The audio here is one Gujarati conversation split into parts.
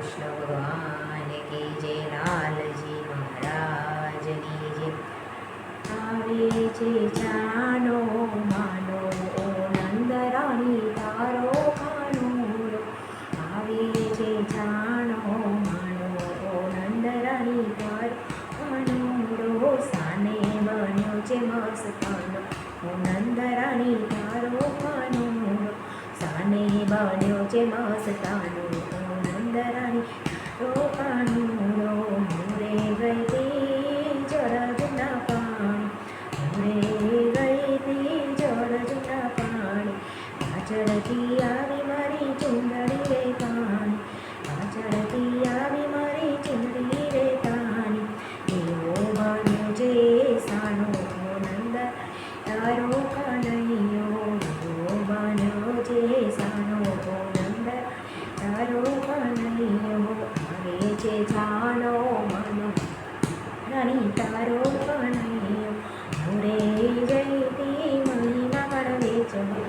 કૃષ્ણ ભગવાન કી જય, લાલજી મહારાજની જય। આવે છે જાનો માનો ઓ નંદરાણી તારો કાનુડો, આવે છે જાનો માનો ઓ નંદરાણી તારો કાનુડો, સાને બન્યો છે મસ્તાનો ઓ નંદરાણી તારો કાનુડો, સાને બન્યો છે મસ્તાનો ઓ નંદરાણી તારો કાનુડો। મોરે ગઈ તી જળજના પાણી, મોરે ગઈ તી જળજના પાણી, પાછળથી આવી મારી ચુંદડી રે કાણી, પાછળથી આવી મારી ચુંદડી રે કાણી, એવો બન્યો છે સાનો નંદ તારો કનૈયો, એવો બન્યો છે સાનો નંદ તારો કનૈયો। આવે છે જાનો માનો રાણી તારો કનૈયો, મોરે ગઈ તી મહિમા કણ વેચવા,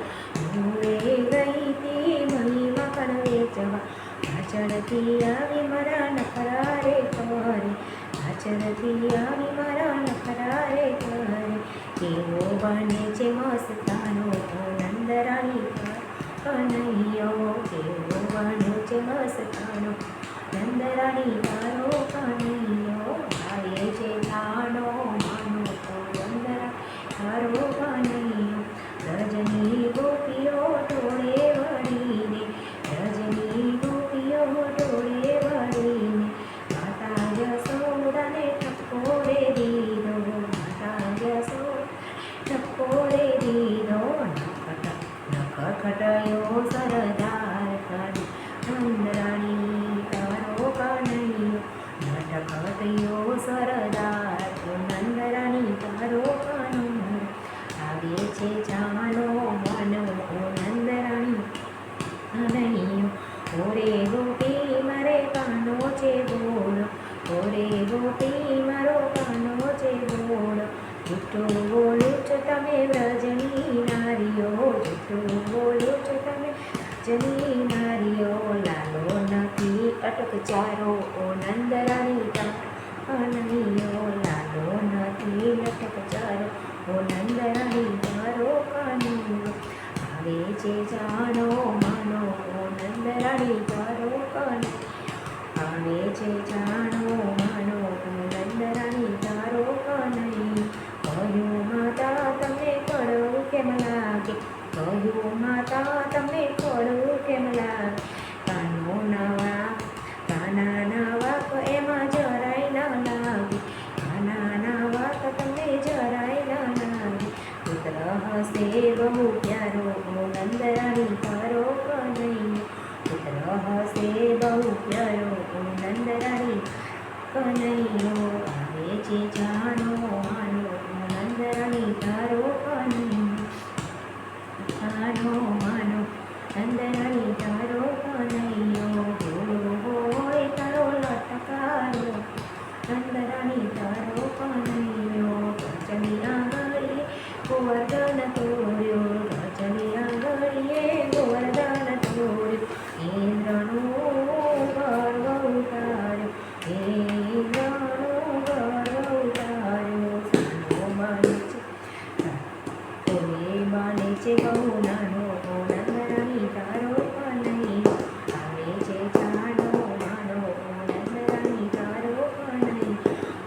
મોરે ગઈ તી મહિમા કણ વેચવા, પાછળથી આવી મારા નખરા રે કરે, પાછળથી આવી મારા નખરા રે કરે, કેવો બને છે મસ્તાનો નંદરાણી કનૈયો, કેવો બન્યો છે મસ્તાનો નંદરાણી તારો કનૈયો। આવે છે જાનો માનો નંદરાણી તારો કનૈયો, રજની ગોપીઓ ટોળે વળીને, રજની ગોપીઓ ટોળે વળીને, માતા યશોદાને ઠપકો રે દીધો, માતા યશોદા ઠપકો રે દીધો, નખખટયો સરદાર કરી નંદરાણી તારો કનૈયો, નટખટયો સરદાર નંદરાણી તારો કનૈયો। આવે છે જાનો માનો નંદરાણી કનૈયો, ઓરે ગોપી મારે કાનો છે બોલો, ઓરે ગોપી મારો કાનો છે બોલો, જૂઠું બોલું છો તમે વ્રજની નારીઓ, જૂઠું બોલું છો તમે વ્રજની નારીઓ, લાલો નથી અટકચારો ઓ નંદરાણી તારો કનૈયો, લાલો નથી અટકચારો ઓ નંદરાણી તારો કનૈયો। આવે છે જાનો માનો ઓ નંદરાણી તારો કનૈયો, આવે છે જાનો માનો ઓ નંદરાણી તારો કનૈયો। કહ્યું માતા તમને કડવું કેમ લાગે, કહ્યું માતા તમને કડવું કેમ લાગે, કાનો નવા કાના નવા એમાં જરાય ના લાગે, કાના નવા તમને જરાય ના લાગે, પુત્ર હશે બહુ પ્યારો ઓ નંદરાણી તારો કનૈયો, પુત્ર હશે બહુ પ્યારો ઓ નંદરાણી કનૈયો। આવે છે જાનો માનો નંદરાણી તારો કનૈયો, જાનો માનો નંદરાણી તારો કનૈયો, ભોળો હોય તારો લટકારો નંદરાણી તારો કનૈયો, રચની આંગળીએ ગોવર્ધન તોડ્યો, રચની આંગળીએ ગોવર્ધન તોડ્યો, ઇન્દ્રનું ગર્વ ઉતાર્યો, ઇન્દ્રનું ગર્વ ઉતાર્યો, બને છે બહુ નાનો નંદરાણી તારો કનૈયો, આવે છે જાનો માનો નંદરાણી તારો કનૈયો,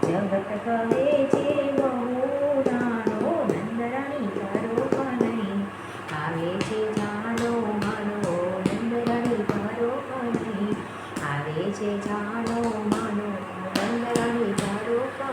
જગત કહે છે બહુ નાનો નંદરાણી તારો કનૈયો, આવે છે જાનો માનો નંદરાણી તારો કનૈયો, આવે છે જાનો